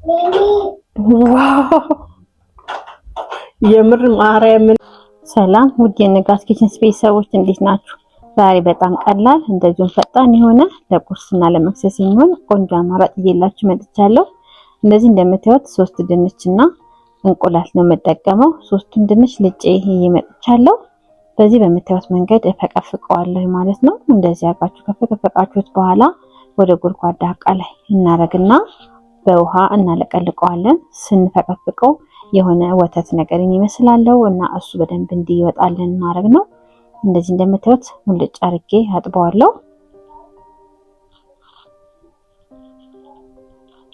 ዋው የምር ማርያም። ሰላም ውድ የነጋስ ኪችን ስፔስ ሰዎች እንዴት ናችሁ? ዛሬ በጣም ቀላል እንደዚሁም ፈጣን የሆነ ለቁርስና ለመክሰስ የሚሆን ቆንጆ አማራጭ ይዤላችሁ መጥቻለሁ። እንደዚህ እንደምታዩት 3 ድንችና እንቁላል ነው የምጠቀመው። 3ቱን ድንች ልጬ ይመጥቻለሁ። በዚህ በምታዩት መንገድ እፈቀፍቀዋለሁ ማለት ነው። እንደዚህ አድርጋችሁ ከፈቀፈቃችሁት በኋላ ወደ ጎድጓዳ ዕቃ ላይ እናረግና በውሃ እናለቀልቀዋለን። ስንፈቀፍቀው የሆነ ወተት ነገር ይመስላልው እና እሱ በደንብ እንዲወጣልን ማድረግ ነው። እንደዚህ እንደምታዩት ሙልጭ አርጌ አጥበዋለሁ።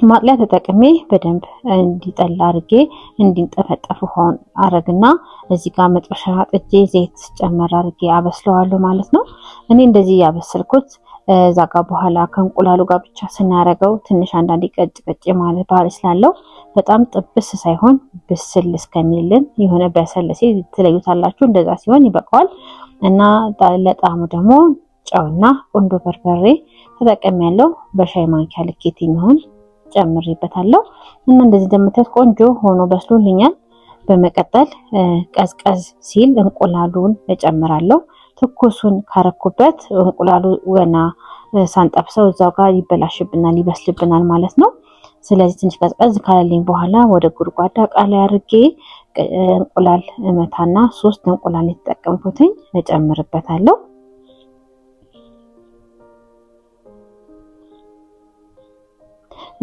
ማጥለያ ተጠቅሜ በደንብ እንዲጠላ አርጌ እንዲንጠፈጠፍ ሆን አረግና እዚህ ጋር መጥበሻ ጥጄ ዘይት ጨመር አርጌ አበስለዋለሁ ማለት ነው። እኔ እንደዚህ ያበሰልኩት ዛጋ በኋላ ከእንቁላሉ ጋር ብቻ ስናረገው ትንሽ አንዳንዴ ቀጭ ቀጭ ማለት ባህሪ ስላለው በጣም ጥብስ ሳይሆን ብስል እስከሚልን የሆነ በሰል ሲል ትለዩታላችሁ። እንደዛ ሲሆን ይበቃዋል። እና ለጣሙ ደግሞ ጨውና ቆንጆ በርበሬ ተጠቅሜያለሁ። በሻይ ማንኪያ ልኬት የሚሆን ጨምሬበታለሁ። እና እንደዚህ እንደምታዩት ቆንጆ ሆኖ በስሎልኛል። በመቀጠል ቀዝቀዝ ሲል እንቁላሉን እጨምራለሁ። ትኩሱን ካረኩበት እንቁላሉ ገና ሳንጠብሰው እዛው ጋር ይበላሽብናል፣ ይበስልብናል ማለት ነው። ስለዚህ ትንሽ ቀዝቀዝ ካለልኝ በኋላ ወደ ጎድጓዳ ዕቃ ላይ አድርጌ እንቁላል እመታና 3 እንቁላል የተጠቀምኩትኝ እጨምርበታለሁ።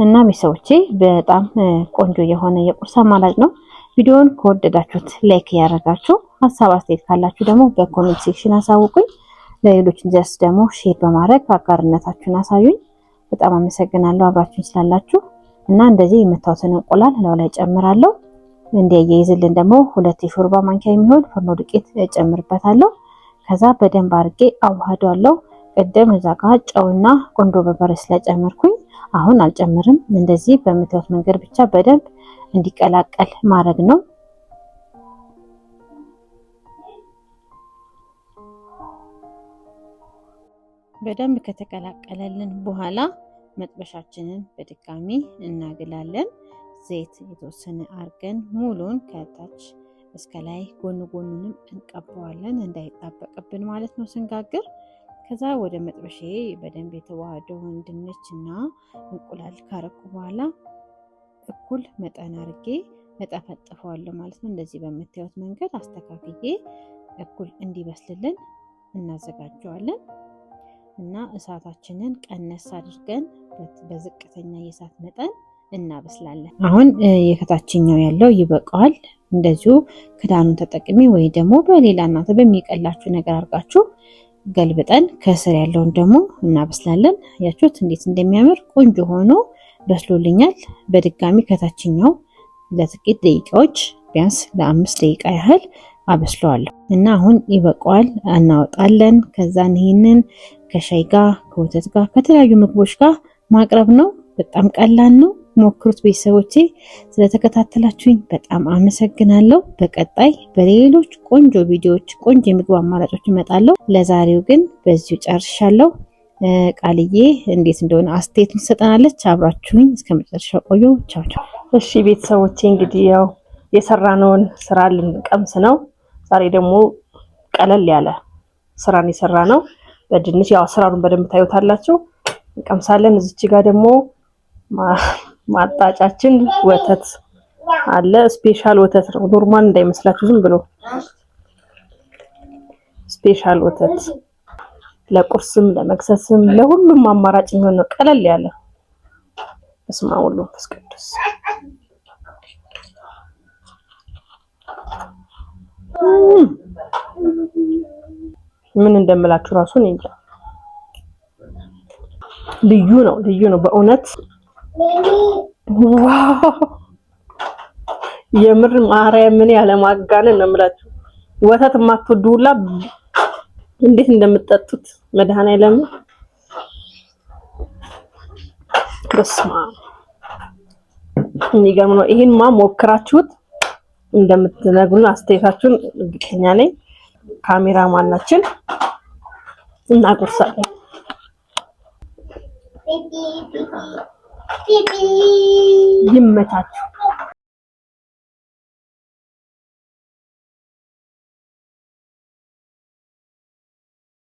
እና ቤተሰቦቼ በጣም ቆንጆ የሆነ የቁርስ አማራጭ ነው። ቪዲዮውን ከወደዳችሁት ላይክ ያደርጋችሁ፣ ሐሳብ አስተያየት ካላችሁ ደግሞ በኮሜንት ሴክሽን አሳውቁኝ። ለሌሎች እንዲደርስ ደግሞ ሼር በማድረግ አጋርነታችሁን አሳዩኝ። በጣም አመሰግናለሁ አብራችሁን ስላላችሁ። እና እንደዚህ የምታዩትን እንቁላል ላይ ጨምራለሁ። እንዲያያይዝልን ደግሞ 2 የሾርባ ማንኪያ የሚሆን ፍርኖ ዱቄት እጨምርበታለሁ። ከዛ በደንብ አድርጌ አዋህደዋለሁ። ቀደም እዛ ጋር ጨውና ቆንጆ በርበሬ ስለጨመርኩኝ አሁን አልጨምርም። እንደዚህ በምታዩት መንገድ ብቻ በደንብ እንዲቀላቀል ማድረግ ነው። በደንብ ከተቀላቀለልን በኋላ መጥበሻችንን በድጋሚ እናግላለን። ዘይት የተወሰነ አርገን ሙሉን ከታች እስከ ላይ ጎን ጎኑንም እንቀባዋለን እንዳይጣበቅብን ማለት ነው ስንጋግር። ከዛ ወደ መጥበሻዬ በደንብ የተዋሃደውን ድንችና እንቁላል ካረኩ በኋላ እኩል መጠን አርጌ እጠፈጥፈዋለሁ ማለት ነው። እንደዚህ በምታዩት መንገድ አስተካክዬ እኩል እንዲበስልልን እናዘጋጀዋለን። እና እሳታችንን ቀነስ አድርገን በዝቅተኛ የእሳት መጠን እናበስላለን። አሁን የከታችኛው ያለው ይበቃዋል። እንደዚሁ ክዳኑን ተጠቅሜ ወይ ደግሞ በሌላ እናንተ በሚቀላችሁ ነገር አድርጋችሁ ገልብጠን ከስር ያለውን ደግሞ እናበስላለን። ያችሁት እንዴት እንደሚያምር ቆንጆ ሆኖ በስሎልኛል። በድጋሚ ከታችኛው ለጥቂት ደቂቃዎች ቢያንስ ለ5 ደቂቃ ያህል አበስለዋለሁ። እና አሁን ይበቃዋል፣ እናወጣለን። ከዛን ይሄንን ከሻይ ጋር ከወተት ጋር ከተለያዩ ምግቦች ጋር ማቅረብ ነው። በጣም ቀላል ነው። ሞክሩት ቤተሰቦቼ። ስለተከታተላችሁኝ በጣም አመሰግናለሁ። በቀጣይ በሌሎች ቆንጆ ቪዲዮዎች ቆንጆ የምግብ አማራጮች እመጣለሁ። ለዛሬው ግን በዚሁ ጨርሻለሁ። ቃልዬ እንዴት እንደሆነ አስተያየት ትሰጠናለች። አብራችሁኝ እስከመጨረሻው ቆዩ። ቻው ቻው። እሺ ቤተሰቦቼ እንግዲህ ያው የሰራነውን ስራ ልንቀምስ ነው። ዛሬ ደግሞ ቀለል ያለ ስራን የሰራ ነው በድንች። ያው ስራውን በደንብ ታዩታላችሁ። እንቀምሳለን። እዚች ጋር ደግሞ ማጣጫችን ወተት አለ። ስፔሻል ወተት ነው፣ ኖርማል እንዳይመስላችሁ ዝም ብሎ ስፔሻል ወተት ለቁርስም ለመክሰስም ለሁሉም አማራጭ የሚሆን ነው። ቀለል ያለ በስመ አብ ወወልድ ወመንፈስ ቅዱስ። ምን እንደምላችሁ ራሱ ነው እንጃ። ልዩ ነው በእውነት ዋው የምር ማርያም ምን ያለ ማጋነን ነው የምላችሁ። ወተት የማትወዱ ሁላ እንዴት እንደምትጠጡት መድኃኒዓለም በስመ አብ የሚገርም ነው። ይሄንማ ሞክራችሁት እንደምትነግሩን አስተያየታችሁን እርግጠኛ ነኝ። ካሜራማናችን እናቁርሳለን። ይመቻችሁ።